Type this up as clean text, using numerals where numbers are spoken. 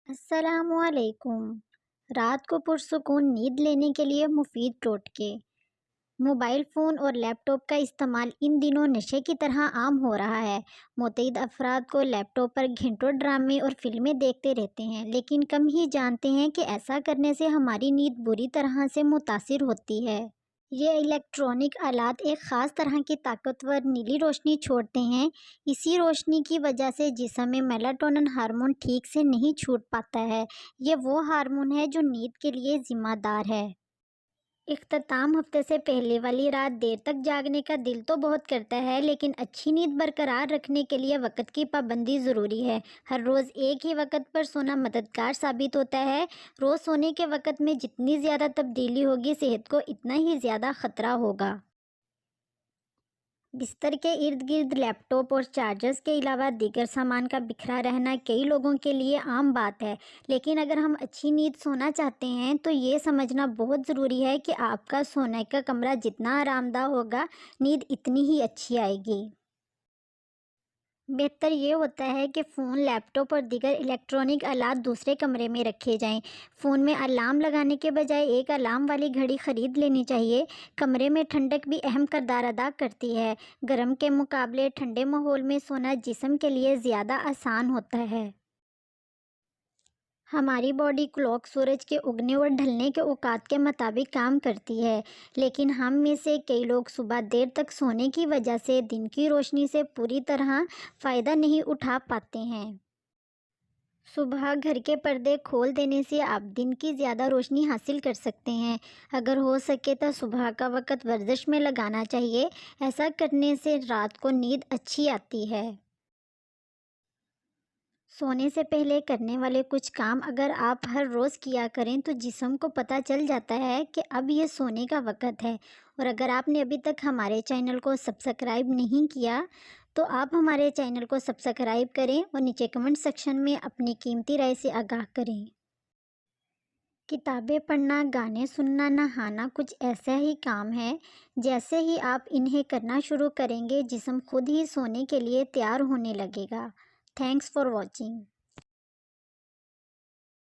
السلام علیکم۔ رات کو پرسکون نیند لینے کے لیے مفید ٹوٹکے۔ موبائل فون اور لیپ ٹاپ کا استعمال ان دنوں نشے کی طرح عام ہو رہا ہے۔ متعدد افراد کو لیپ ٹاپ پر گھنٹوں ڈرامے اور فلمیں دیکھتے رہتے ہیں، لیکن کم ہی جانتے ہیں کہ ایسا کرنے سے ہماری نیند بری طرح سے متاثر ہوتی ہے۔ یہ الیکٹرانک آلات ایک خاص طرح کی طاقتور نیلی روشنی چھوڑتے ہیں۔ اسی روشنی کی وجہ سے جسم میں میلاٹونن ہارمون ٹھیک سے نہیں چھوٹ پاتا ہے۔ یہ وہ ہارمون ہے جو نیند کے لیے ذمہ دار ہے۔ اختتام ہفتے سے پہلے والی رات دیر تک جاگنے کا دل تو بہت کرتا ہے، لیکن اچھی نیند برقرار رکھنے کے لیے وقت کی پابندی ضروری ہے۔ ہر روز ایک ہی وقت پر سونا مددگار ثابت ہوتا ہے۔ روز سونے کے وقت میں جتنی زیادہ تبدیلی ہوگی، صحت کو اتنا ہی زیادہ خطرہ ہوگا۔ بستر کے ارد گرد لیپ ٹاپ اور چارجرز کے علاوہ دیگر سامان کا بکھرا رہنا کئی لوگوں کے لیے عام بات ہے، لیکن اگر ہم اچھی نیند سونا چاہتے ہیں تو یہ سمجھنا بہت ضروری ہے کہ آپ کا سونے کا کمرہ جتنا آرام دہ ہوگا، نیند اتنی ہی اچھی آئے گی۔ بہتر یہ ہوتا ہے کہ فون، لیپ ٹاپ اور دیگر الیکٹرانک آلات دوسرے کمرے میں رکھے جائیں۔ فون میں الارم لگانے کے بجائے ایک الارم والی گھڑی خرید لینی چاہیے۔ کمرے میں ٹھنڈک بھی اہم کردار ادا کرتی ہے۔ گرم کے مقابلے ٹھنڈے ماحول میں سونا جسم کے لیے زیادہ آسان ہوتا ہے۔ ہماری باڈی کلاک سورج کے اگنے اور ڈھلنے کے اوقات کے مطابق کام کرتی ہے، لیکن ہم میں سے کئی لوگ صبح دیر تک سونے کی وجہ سے دن کی روشنی سے پوری طرح فائدہ نہیں اٹھا پاتے ہیں۔ صبح گھر کے پردے کھول دینے سے آپ دن کی زیادہ روشنی حاصل کر سکتے ہیں۔ اگر ہو سکے تو صبح کا وقت ورزش میں لگانا چاہیے۔ ایسا کرنے سے رات کو نیند اچھی آتی ہے۔ سونے سے پہلے کرنے والے کچھ کام اگر آپ ہر روز کیا کریں تو جسم کو پتہ چل جاتا ہے کہ اب یہ سونے کا وقت ہے۔ اور اگر آپ نے ابھی تک ہمارے چینل کو سبسکرائب نہیں کیا تو آپ ہمارے چینل کو سبسکرائب کریں اور نیچے کمنٹ سیکشن میں اپنی قیمتی رائے سے آگاہ کریں۔ کتابیں پڑھنا، گانے سننا، نہانا کچھ ایسا ہی کام ہے۔ جیسے ہی آپ انہیں کرنا شروع کریں گے، جسم خود ہی سونے کے لیے تیار ہونے لگے گا۔ Thanks for watching.